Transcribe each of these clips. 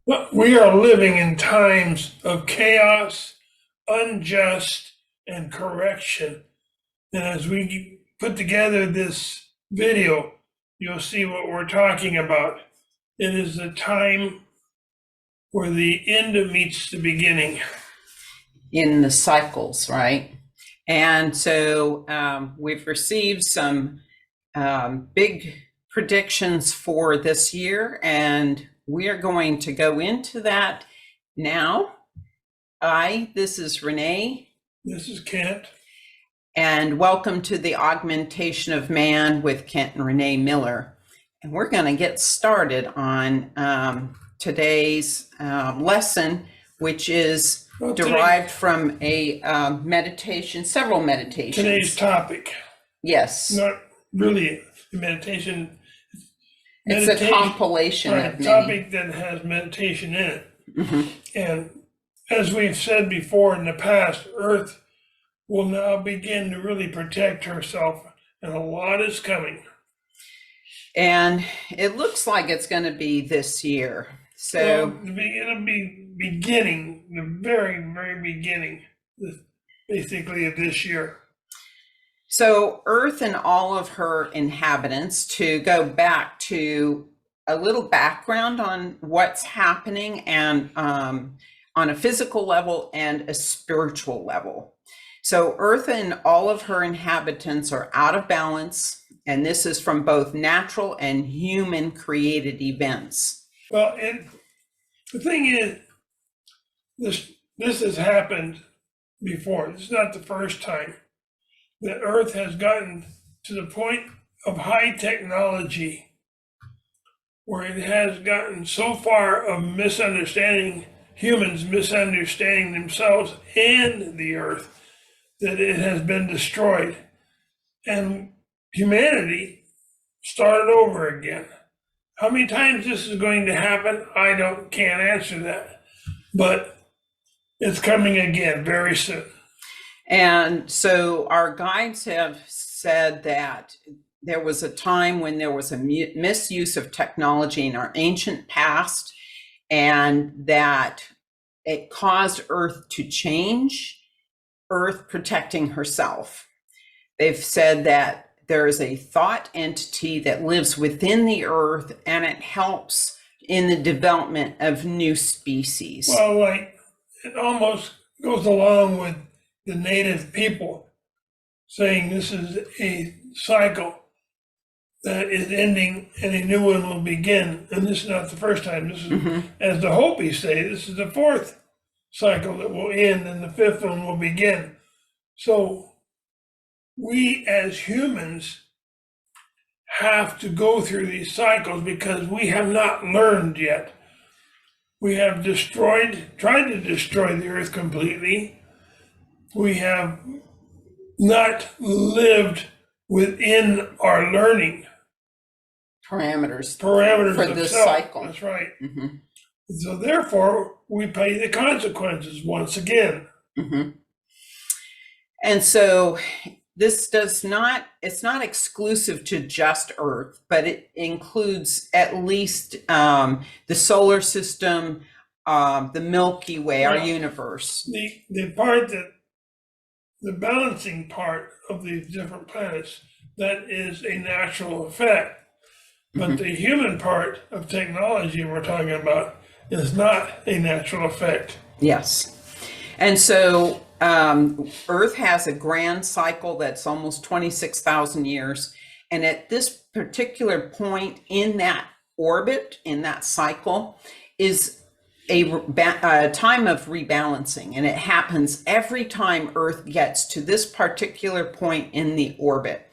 But we are living in times of chaos, unjust, and correction. And as we put together this video, you'll see what we're talking about. It is a time where the end meets the beginning. In the cycles, right? And so we've received some big predictions for this year, and we are going to go into that now. This is Renee. This is Kent. And welcome to the Augmentation of Man with Kent and Renee Miller. And we're going to get started on today's lesson, which is derived from a meditation, several meditations. Today's topic. Yes. Not really a meditation. It's a compilation of many. Topic that has meditation in it. Mm-hmm. And as we've said before in the past, Earth will now begin to really protect herself, and a lot is coming. And it looks like it's going to be this year. So it'll be beginning, the very, very beginning, basically, of this year. So Earth and all of her inhabitants, to go back to a little background on what's happening, and on a physical level and a spiritual level. So Earth and all of her inhabitants are out of balance, and this is from both natural and human created events. Well, the thing is, this has happened before. This is not the first time that Earth has gotten to the point of high technology where it has gotten so far of misunderstanding, humans misunderstanding themselves and the Earth, that it has been destroyed. And humanity started over again. How many times this is going to happen, I can't answer that. But it's coming again very soon. And so our guides have said that there was a time when there was a misuse of technology in our ancient past, and that it caused Earth to change, Earth protecting herself. They've said that there is a thought entity that lives within the Earth, and it helps in the development of new species. Well, it almost goes along with the native people saying this is a cycle that is ending and a new one will begin. And this is not the first time. This is, as the Hopis say, this is the fourth cycle that will end and the fifth one will begin. So we as humans have to go through these cycles because we have not learned yet. We have tried to destroy the Earth completely. We have not lived within our learning parameters for this self. cycle. That's right. Mm-hmm. So therefore, we pay the consequences once again. Mm-hmm. And so it's not exclusive to just Earth, but it includes at least the solar system, the Milky Way, our universe. The balancing part of these different planets, that is a natural effect. But the human part of technology we're talking about is not a natural effect. Yes. And so Earth has a grand cycle that's almost 26,000 years. And at this particular point in that orbit, in that cycle, is a time of rebalancing. And it happens every time Earth gets to this particular point in the orbit.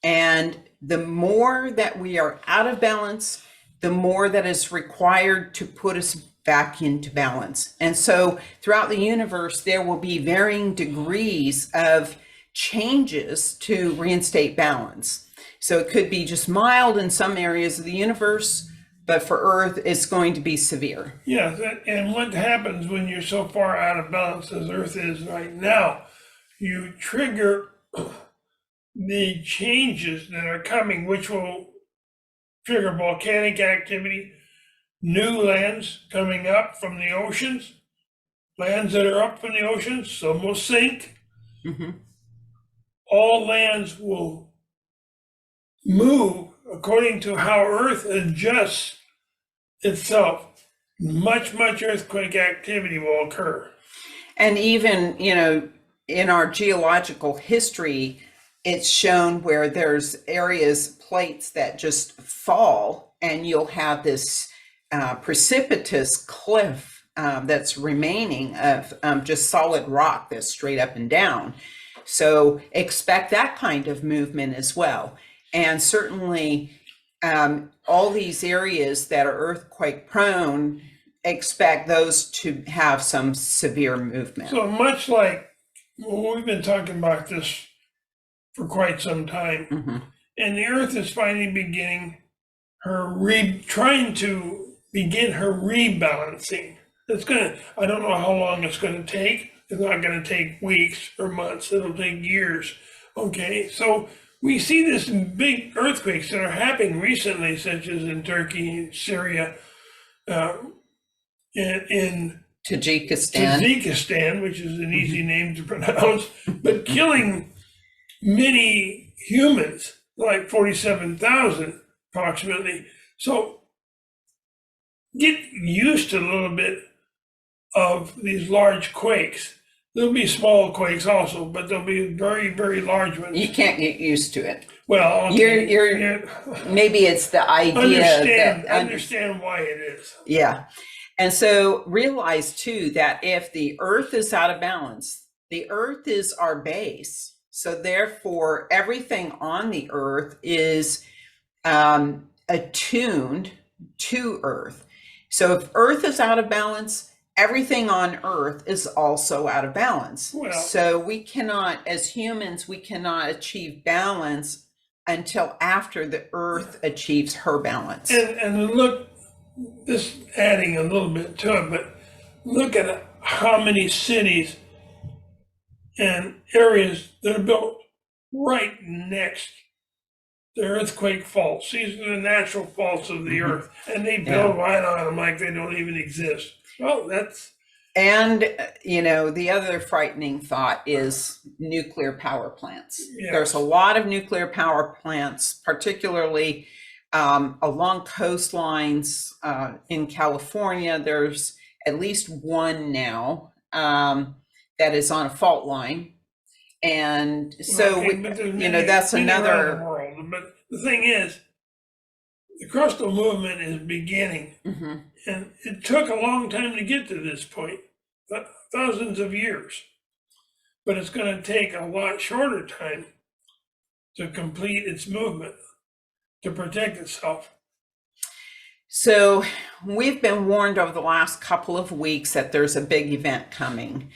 And the more that we are out of balance, the more that is required to put us back into balance. And so throughout the universe, there will be varying degrees of changes to reinstate balance. So it could be just mild in some areas of the universe, but for Earth, it's going to be severe. Yes, and what happens when you're so far out of balance as Earth is right now, you trigger the changes that are coming, which will trigger volcanic activity, new lands coming up from the oceans, lands that are up from the oceans, some will sink. Mhm. All lands will move according to how Earth adjusts itself. Much earthquake activity will occur. And even, in our geological history, it's shown where there's areas, plates that just fall, and you'll have this precipitous cliff that's remaining of just solid rock that's straight up and down. So expect that kind of movement as well. And certainly all these areas that are earthquake prone, expect those to have some severe movement. So much like, well, we've been talking about this for quite some time, and the Earth is finally beginning trying to begin her rebalancing. I don't know how long it's gonna take. It's not gonna take weeks or months, it'll take years. Okay, so we see this big earthquakes that are happening recently, such as in Turkey, Syria, in Tajikistan, which is an easy name to pronounce, but killing many humans, like 47,000 approximately. So get used to a little bit of these large quakes. There'll be small quakes also, but there'll be very large ones. You can't get used to it. Well, okay. You're maybe it's the idea understand why it is. Yeah. And so realize too that if the Earth is out of balance, the Earth is our base. So therefore, everything on the Earth is attuned to Earth. So if Earth is out of balance, everything on Earth is also out of balance. Well, so we cannot, as humans, we cannot achieve balance until after the Earth achieves her balance. And look, this adding a little bit to it, but look at how many cities and areas that are built right next to earthquake faults. These are the natural faults of the earth, and they build right on them like they don't even exist. Well, that's... And, the other frightening thought is nuclear power plants. Yes. There's a lot of nuclear power plants, particularly along coastlines in California. There's at least one now that is on a fault line. And so, that's another... world. But the thing is, the coastal movement is beginning, and it took a long time to get to this point, thousands of years. But it's going to take a lot shorter time to complete its movement, to protect itself. So we've been warned over the last couple of weeks that there's a big event coming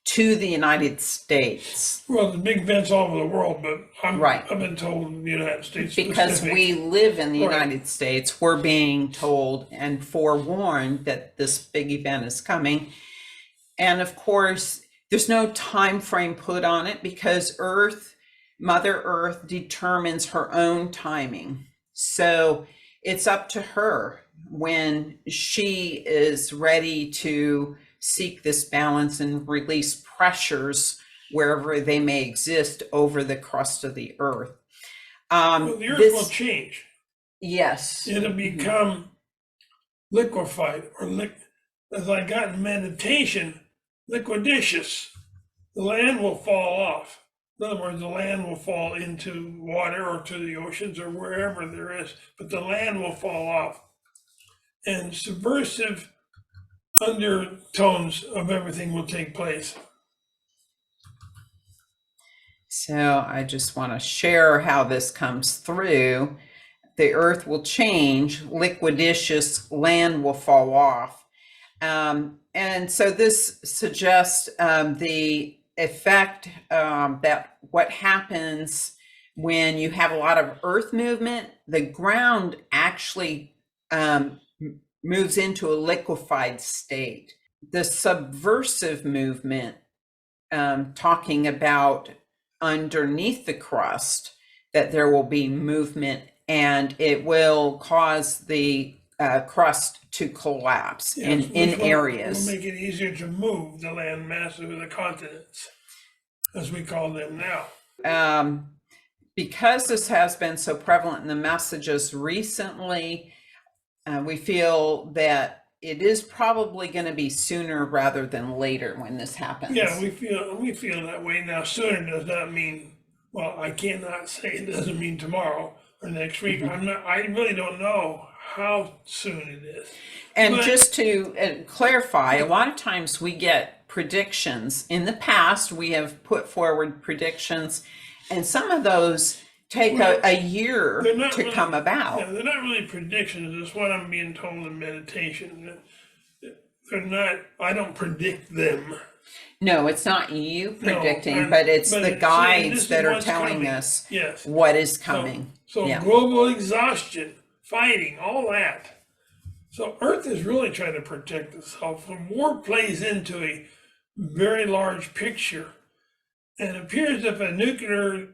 to the United States. Well, the big events all over the world, but I've been told in the United States because we live in the United States, we're being told and forewarned that this big event is coming. And of course, there's no time frame put on it because Mother Earth determines her own timing. So it's up to her when she is ready to seek this balance and release pressures wherever they may exist over the crust of the earth. Well, the earth will change. Yes. It'll become liquefied, or as I got in meditation, liquidicious. The land will fall off. In other words, the land will fall into water or to the oceans or wherever there is, but the land will fall off. And subversive undertones of everything will take place. So I just want to share how this comes through. The earth will change, liquidicious land will fall off. And so this suggests the effect that what happens when you have a lot of earth movement, the ground actually moves into a liquefied state. The subversive movement, talking about underneath the crust, that there will be movement and it will cause the crust to collapse in areas. Will make it easier to move the land mass of the continents, as we call them now. Because this has been so prevalent in the messages recently, we feel that it is probably going to be sooner rather than later when this happens. Yeah, we feel that way now. Sooner does not mean, well, I cannot say it doesn't mean tomorrow or next week. I really don't know how soon it is. And just to clarify, a lot of times we get predictions. In the past, we have put forward predictions, and some of those take a year to come about. Yeah, they're not really predictions. It's what I'm being told in meditation. They're not, I don't predict them. No, it's not you predicting, but it's the guides that are telling us what is coming. So global exhaustion, fighting, all that. So Earth is really trying to protect itself. And war plays into a very large picture. And it appears if a nuclear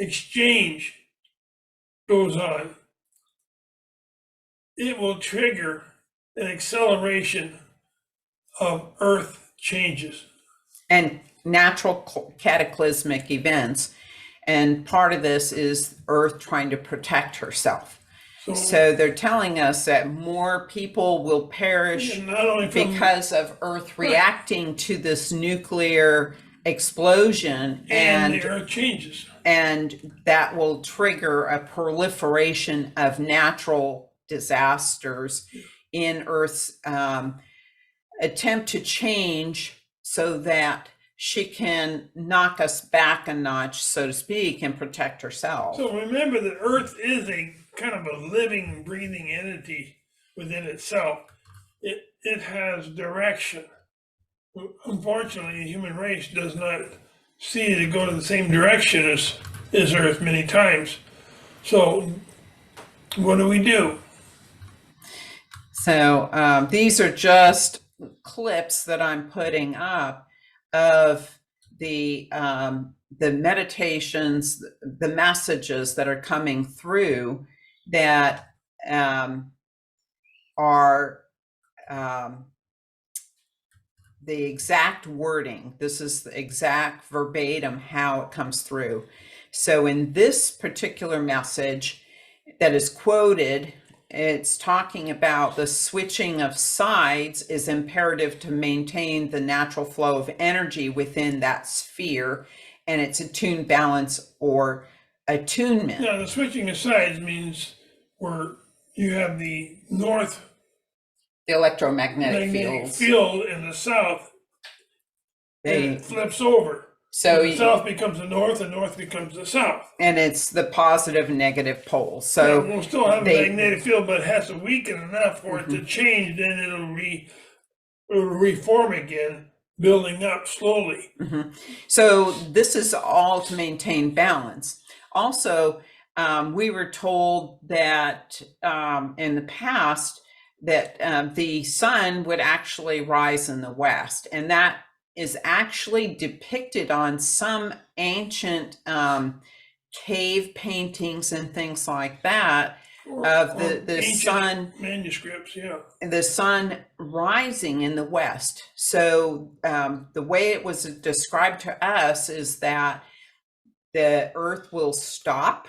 exchange goes on, it will trigger an acceleration of Earth changes. And natural cataclysmic events. And part of this is Earth trying to protect herself. So they're telling us that more people will perish because of Earth reacting to this nuclear explosion, and the Earth changes. And that will trigger a proliferation of natural disasters in Earth's attempt to change so that she can knock us back a notch, so to speak, and protect herself. So remember that Earth is a kind of a living, breathing entity within itself. It has direction. Unfortunately, the human race does not see to go to the same direction as Earth many times. So what do? So these are just clips that I'm putting up of the meditations, the messages that are coming through that are the exact wording. This is the exact verbatim how it comes through. So in this particular message that is quoted, it's talking about the switching of sides is imperative to maintain the natural flow of energy within that sphere, and it's attuned balance or attunement. Now, the switching of sides means where you have the north, the electromagnetic field in the south, it flips over. So the south becomes the north becomes the south. And it's the positive and negative poles. So we'll still have a magnetic field, but it has to weaken enough for it to change, then it'll reform again, building up slowly. So this is all to maintain balance. Also, we were told that in the past that the sun would actually rise in the west, and that is actually depicted on some ancient cave paintings and things like that of the sun manuscripts, the sun rising in the west. So the way it was described to us is that the earth will stop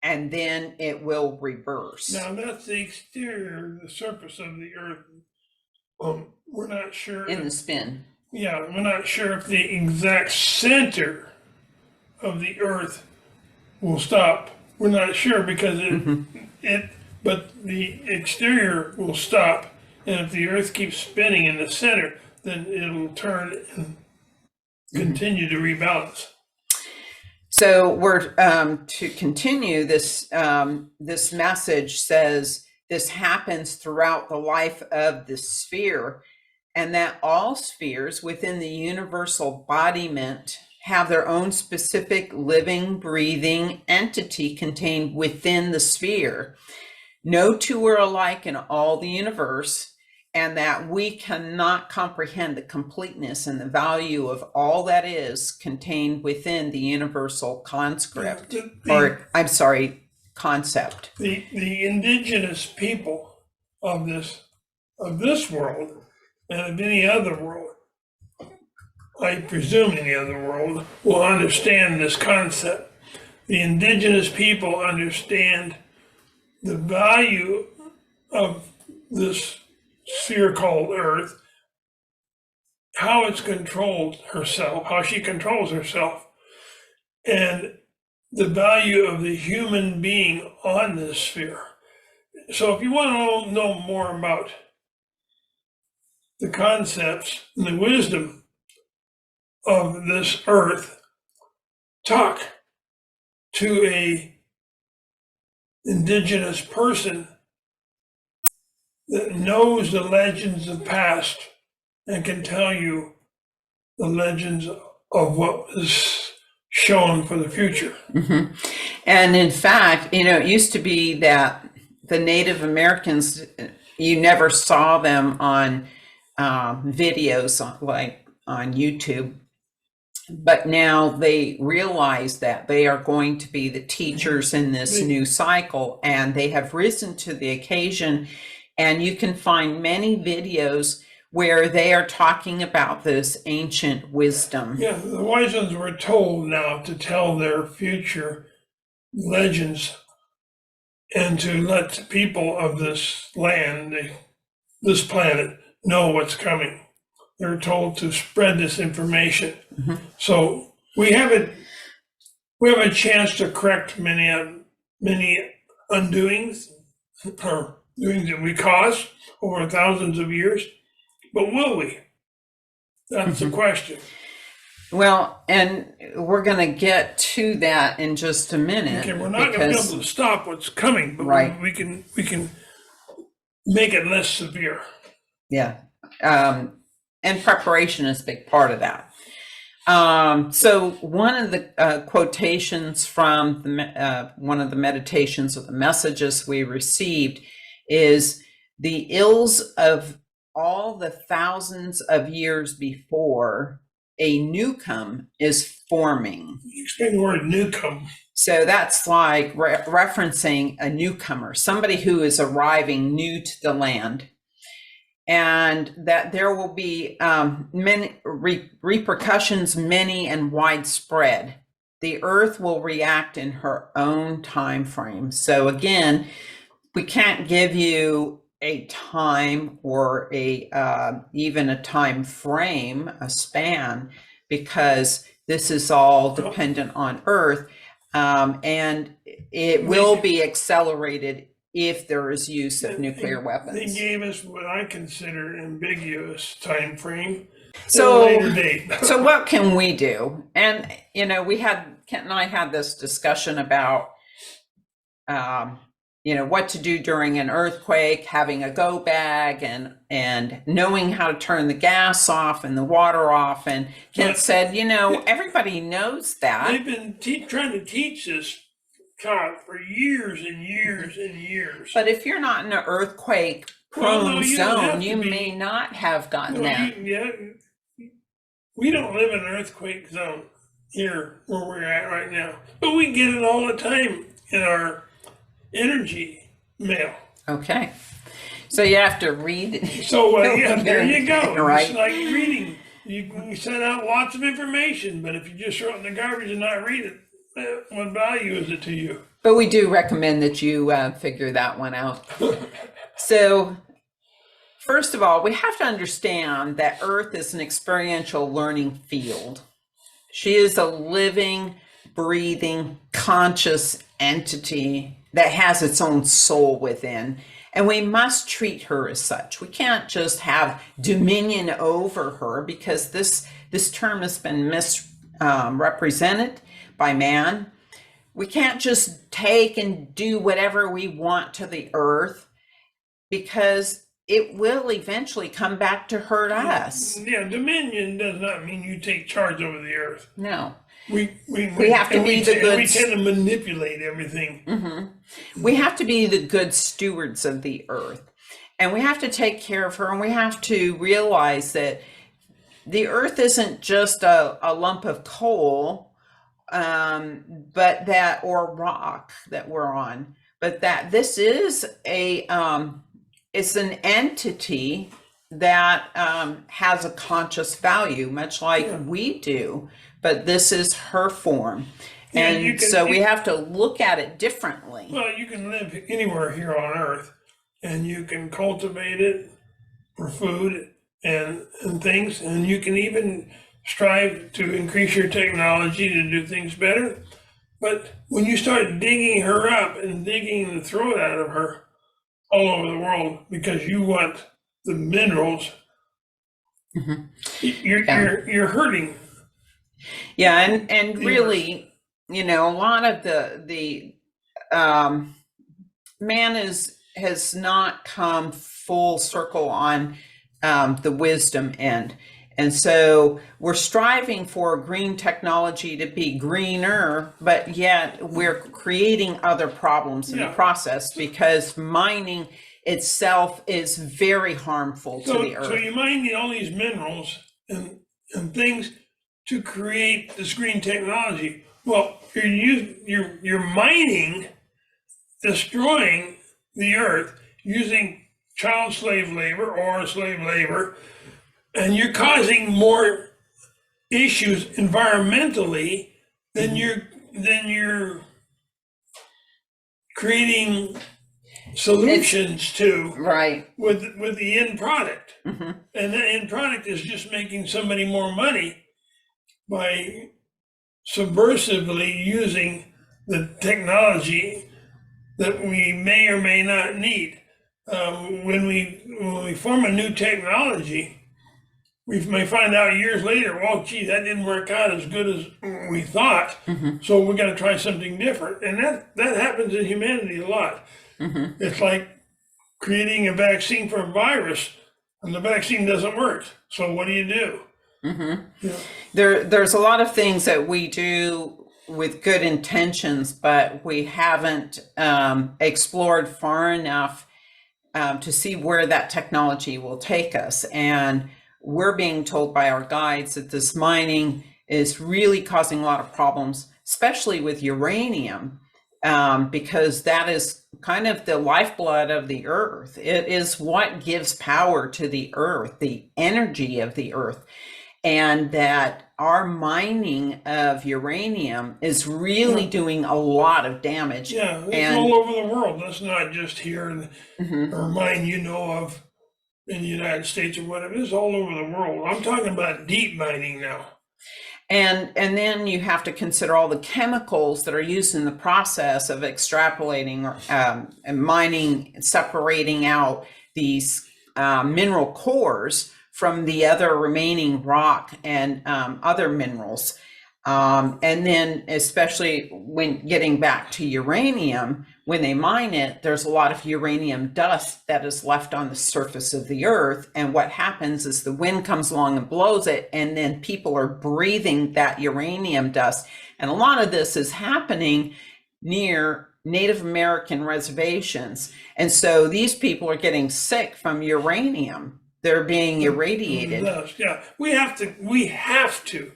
and then it will reverse. Now that's the exterior, the surface of the earth. We're not sure in the spin. Yeah, we're not sure if the exact center of the earth will stop. We're not sure because but the exterior will stop, and if the earth keeps spinning in the center, then it'll turn and continue to rebalance. So we're to continue this. This message says this happens throughout the life of the sphere, and that all spheres within the universal embodiment have their own specific living, breathing entity contained within the sphere. No two are alike in all the universe, and that we cannot comprehend the completeness and the value of all that is contained within the universal conscript, concept. The indigenous people of this world and of any other world, I presume any other world, will understand this concept. The indigenous people understand the value of this sphere called Earth, how it's controlled herself, how she controls herself, and the value of the human being on this sphere. So if you want to know more about the concepts and the wisdom of this Earth, talk to a indigenous person that knows the legends of past and can tell you the legends of what is shown for the future. Mm-hmm. And in fact, it used to be that the Native Americans, you never saw them on videos like on YouTube. But now they realize that they are going to be the teachers in this new cycle, and they have risen to the occasion. And you can find many videos where they are talking about this ancient wisdom. Yeah, the wise ones were told now to tell their future legends and to let people of this land, this planet, know what's coming. They're told to spread this information. Mm-hmm. So we have a chance to correct many undoings or doings that we caused over thousands of years. But will we? That's the question. Well, and we're going to get to that in just a minute. Okay, we're not going to be able to stop what's coming, but right. we can make it less severe. Yeah. And preparation is a big part of that. So one of the quotations from one of the meditations or the messages we received is the ills of all the thousands of years before a newcome is forming. Explain the word newcome. So that's like referencing a newcomer, somebody who is arriving new to the land. And that there will be many repercussions, many and widespread. The earth will react in her own time frame. So again, we can't give you a time or even a time frame, a span, because this is all dependent on Earth, and it will be accelerated if there is use of nuclear weapons. They gave us what I consider ambiguous time frame. So, later date. So what can we do? And Kent and I had this discussion about what to do during an earthquake, having a go bag, and knowing how to turn the gas off and the water off. And Kent said, everybody knows that. They've been trying to teach this for years and years and years. But if you're not in an earthquake prone zone, you may not have gotten that. We don't live in an earthquake zone here where we're at right now, but we get it all the time in our energy mail. Okay. So you have to read it. So there you go. Right. It's like reading. You send out lots of information, but if you just throw it in the garbage and not read it, what value is it to you? But we do recommend that you figure that one out. So first of all, we have to understand that Earth is an experiential learning field. She is a living, breathing, conscious entity that has its own soul within, and we must treat her as such. We can't just have dominion over her, because this term has been misrepresented by man. We can't just take and do whatever we want to the earth, because it will eventually come back to hurt us. Yeah, dominion does not mean you take charge over the earth. No. We have to be the good. We tend to manipulate everything. Mm-hmm. We have to be the good stewards of the earth, and we have to take care of her, and we have to realize that the earth isn't just a lump of coal, but that, or rock that we're on, but that this is a it's an entity that has a conscious value, much like we do, but this is her form. Yeah, And so we have to look at it differently. Well, you can live anywhere here on Earth, and you can cultivate it for food and things, and you can even strive to increase your technology to do things better. But when you start digging her up and digging the throat out of her all over the world because you want the minerals, you're hurting. Yeah, and really, you know, a lot of the man has not come full circle on the wisdom end. And so we're striving for green technology to be greener, but yet we're creating other problems in the process because mining itself is very harmful to the earth. So you're mining all these minerals and things to create this green technology. Well, you're mining, destroying the earth using child slave labor or slave labor, and you're causing more issues environmentally than you're creating solutions to with the end product. And the end product is just making somebody more money by subversively using the technology that we may or may not need. When we form a new technology, we may find out years later, well, gee, that didn't work out as good as we thought. So we're going to try something different. And that happens in humanity a lot. It's like creating a vaccine for a virus, and the vaccine doesn't work. So what do you do? Yeah. There's a lot of things that we do with good intentions, but we haven't explored far enough to see where that technology will take us. And we're being told by our guides that this mining is really causing a lot of problems, especially with uranium, because that is kind of the lifeblood of the earth. It is what gives power to the earth, the energy of the earth. And that our mining of uranium is really doing a lot of damage. Yeah, it's all over the world. That's not just here or mine you know of in the United States or whatever. It's all over the world. I'm talking about deep mining now. And then you have to consider all the chemicals that are used in the process of extrapolating and mining, separating out these mineral cores from the other remaining rock and other minerals. And then especially when getting back to uranium, when they mine it, there's a lot of uranium dust that is left on the surface of the earth. And what happens is the wind comes along and blows it, and then people are breathing that uranium dust. And a lot of this is happening near Native American reservations. And so these people are getting sick from uranium. They're being irradiated. Yeah, we have to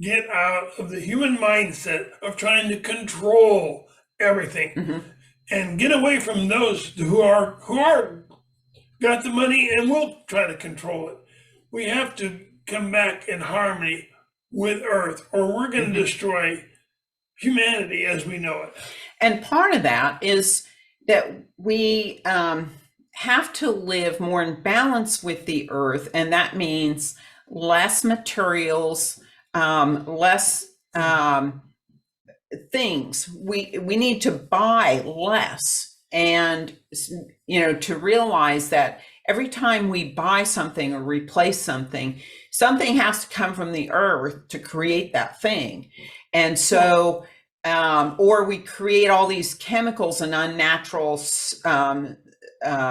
get out of the human mindset of trying to control everything and get away from those who are got the money and will try to control it. We have to come back in harmony with Earth, or we're going to destroy humanity as we know it. And part of that is that we have to live more in balance with the earth, and that means less materials, less things. We need to buy less, and to realize that every time we buy something or replace something, something has to come from the earth to create that thing. And so or we create all these chemicals and unnatural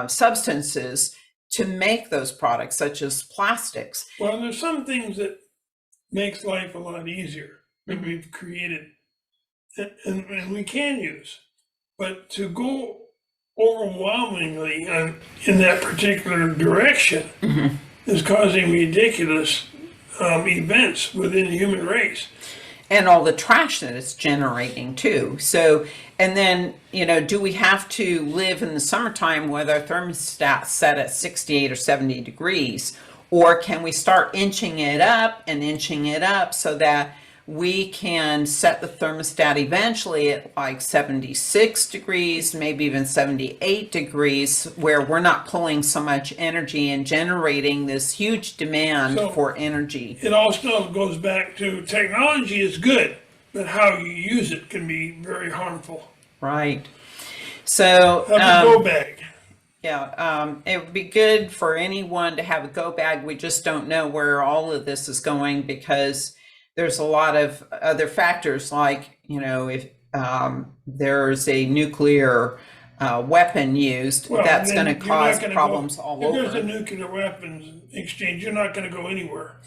substances to make those products, such as plastics. Well, there's some things that makes life a lot easier that we've created and we can use. But to go overwhelmingly in that particular direction is causing ridiculous events within the human race. and all the trash that it's generating too. So, and then, do we have to live in the summertime with our thermostat set at 68 or 70 degrees? Or can we start inching it up so that we can set the thermostat eventually at like 76 degrees, maybe even 78 degrees, where we're not pulling so much energy and generating this huge demand for energy? It all still goes back to technology is good, but how you use it can be very harmful. Right. So, have a go bag. Yeah, it would be good for anyone to have a go bag. We just don't know where all of this is going, because there's a lot of other factors, like, if there's a nuclear weapon used, that's going to cause problems all over. If there's a nuclear weapons exchange, you're not going to go anywhere.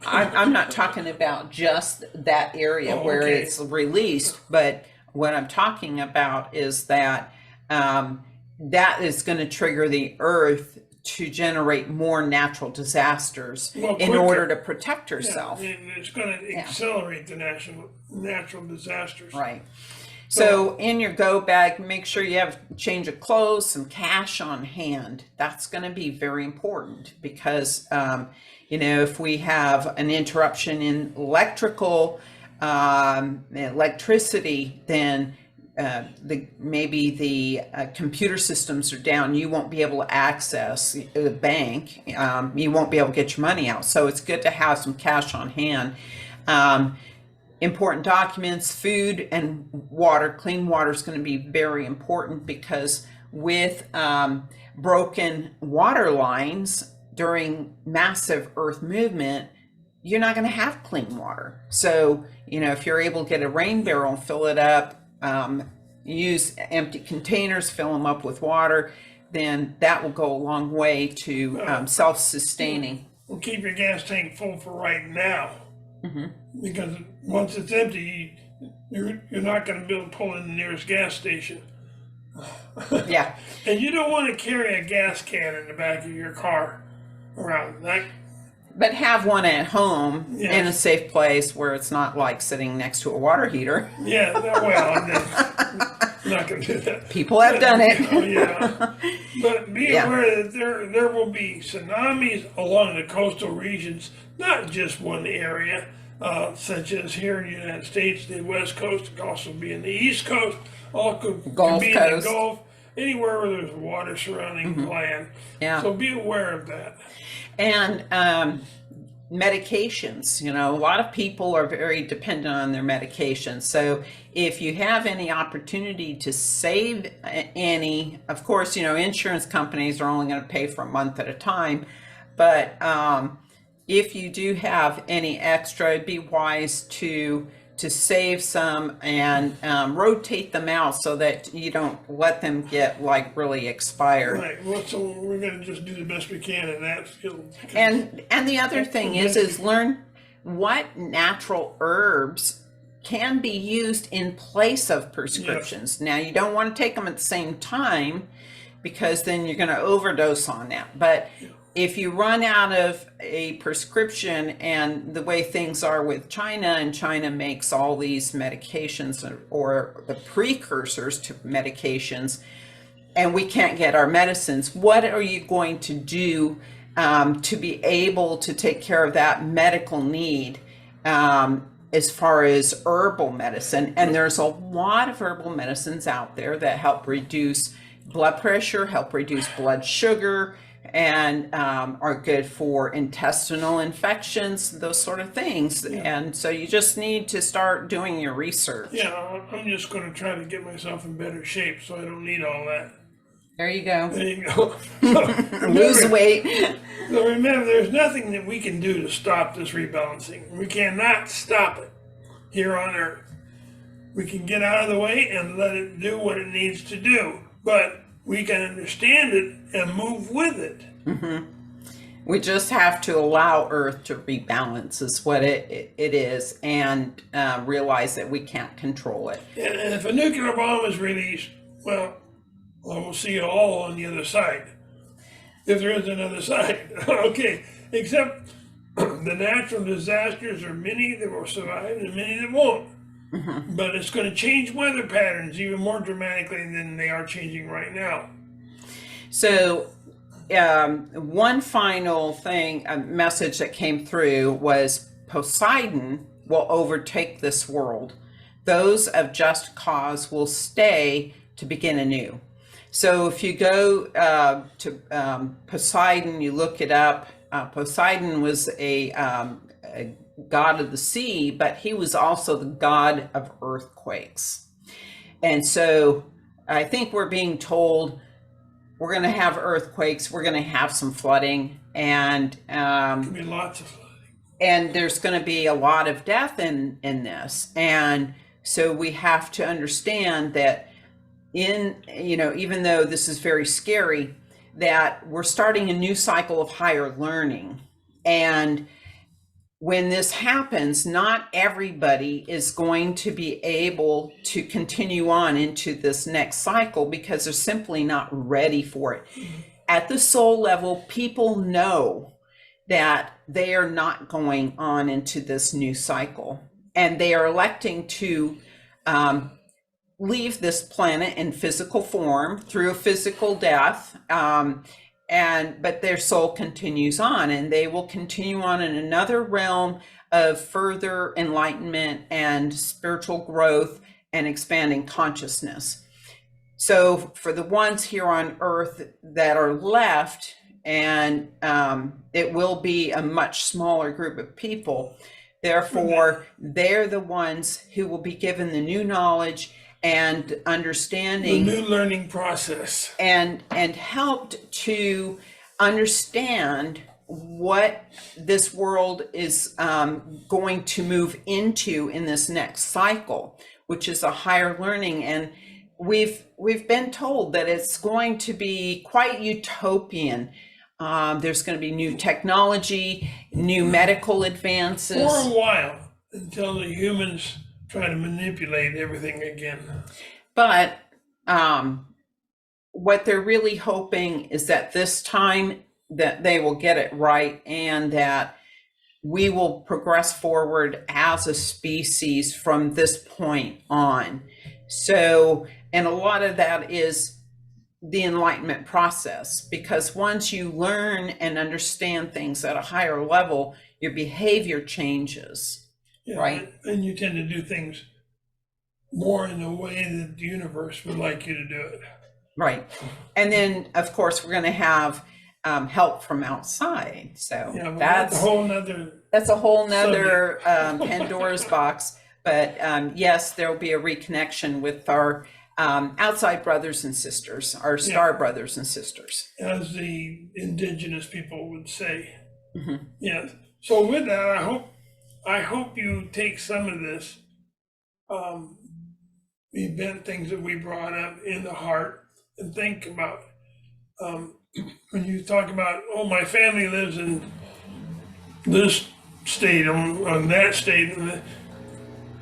I'm not talking about just that area where it's released, but what I'm talking about is that that is going to trigger the Earth to generate more natural disasters in order to protect herself. Yeah, it's going to accelerate the natural disasters. Right. So in your go bag, make sure you have a change of clothes, some cash on hand. That's going to be very important, because, if we have an interruption in electricity, then maybe the computer systems are down. You won't be able to access the bank. You won't be able to get your money out. So it's good to have some cash on hand. Important documents, food, and water. Clean water is going to be very important, because with broken water lines during massive Earth movement, you're not going to have clean water. So, if you're able to get a rain barrel and fill it up, use empty containers, fill them up with water, then that will go a long way to self-sustaining. Well, keep your gas tank full for right now, because once it's empty, you're not going to be able to pull in the nearest gas station. Yeah. And you don't want to carry a gas can in the back of your car around. But have one at home in a safe place where it's not like sitting next to a water heater. Yeah, I'm not going to do that. People have done it. But be aware that there will be tsunamis along the coastal regions, not just one area, such as here in the United States, the West Coast, could also be in the East Coast, all could be in the Gulf, anywhere where there's water surrounding land. Yeah. So be aware of that. And medications, a lot of people are very dependent on their medications. So if you have any opportunity to save any, of course, insurance companies are only going to pay for a month at a time. But if you do have any extra, it'd be wise to save some and rotate them out so that you don't let them get really expired. Right. Well, so we're going to just do the best we can in that field. And the other thing is learn what natural herbs can be used in place of prescriptions. Yes. Now, you don't want to take them at the same time, because then you're going to overdose on that. But if you run out of a prescription, and the way things are with China, and China makes all these medications or the precursors to medications, and we can't get our medicines, what are you going to do to be able to take care of that medical need as far as herbal medicine? And there's a lot of herbal medicines out there that help reduce blood pressure, help reduce blood sugar, and are good for intestinal infections, those sort of things. And so you just need to start doing your research. Yeah, I'm just going to try to get myself in better shape so I don't need all that. There you go. There you go. So lose weight. So remember, there's nothing that we can do to stop this rebalancing. We cannot stop it here on Earth. We can get out of the way and let it do what it needs to do. But we can understand it and move with it. We just have to allow Earth to rebalance, is what it is, and realize that we can't control it. And if a nuclear bomb is released, well, we'll see it all on the other side. If there is another side. Okay. Except The natural disasters are many that will survive and many that won't. But it's going to change weather patterns even more dramatically than they are changing right now. So, one final thing, a message that came through was Poseidon will overtake this world. Those of just cause will stay to begin anew. So if you go to Poseidon, you look it up. Poseidon was a god of the sea, but he was also the god of earthquakes. And so I think we're being told we're going to have earthquakes, we're going to have some flooding, and There'll be lots of flooding. and there's going to be a lot of death in this. And so we have to understand that even though this is very scary, that we're starting a new cycle of higher learning. And when this happens, not everybody is going to be able to continue on into this next cycle because they're simply not ready for it. At the soul level, people know that they are not going on into this new cycle, and they are electing to leave this planet in physical form through a physical death, but their soul continues on, and they will continue on in another realm of further enlightenment and spiritual growth and expanding consciousness. So for the ones here on earth that are left, and it will be a much smaller group of people, therefore they're the ones who will be given the new knowledge and understanding, the new learning process, and helped to understand what this world is going to move into in this next cycle, which is a higher learning. And we've been told that it's going to be quite utopian. There's going to be new technology, new medical advances. For a while, until the humans try to manipulate everything again. But what they're really hoping is that this time that they will get it right, and that we will progress forward as a species from this point on. So, and a lot of that is the enlightenment process, because once you learn and understand things at a higher level, your behavior changes. Yeah, right. And you tend to do things more in the way that the universe would like you to do it. Right. And then, of course, we're going to have help from outside. So Yeah, that's a whole nother Pandora's box. But yes, there will be a reconnection with our outside brothers and sisters, our star brothers and sisters, as the indigenous people would say. Mm-hmm. Yes. So with that, I hope you take some of this event things that we brought up in the heart and think about when you talk about, oh, my family lives in this state on that state.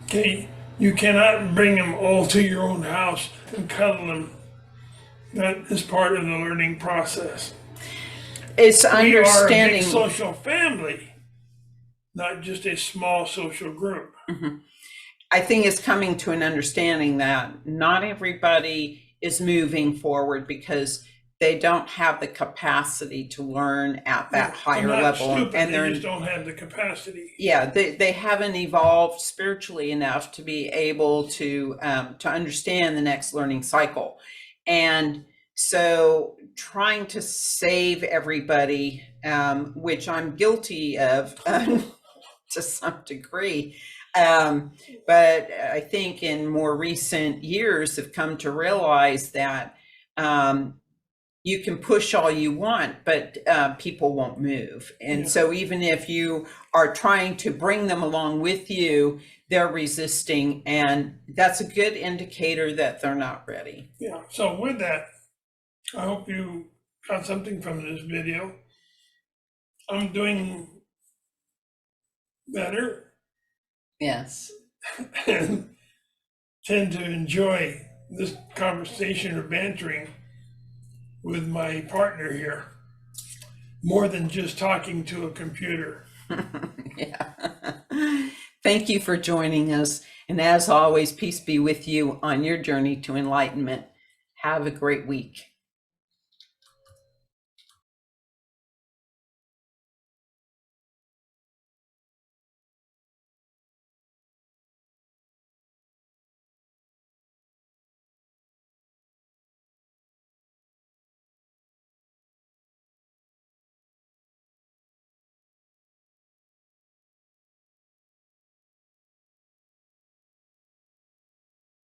Okay, you cannot bring them all to your own house and cuddle them. That is part of the learning process. It's understanding. We are a big social family, not just a small social group. Mm-hmm. I think it's coming to an understanding that not everybody is moving forward because they don't have the capacity to learn at that higher level. Stupid, and they just don't have the capacity. Yeah, they haven't evolved spiritually enough to be able to understand the next learning cycle. And so trying to save everybody, which I'm guilty of to some degree, but I think in more recent years have come to realize that you can push all you want, but people won't move. And so even if you are trying to bring them along with you, they're resisting, and that's a good indicator that they're not ready. Yeah, so with that, I hope you got something from this video. I'm doing better. Yes. And tend to enjoy this conversation or bantering with my partner here more than just talking to a computer. Yeah. Thank you for joining us. And as always, peace be with you on your journey to enlightenment. Have a great week.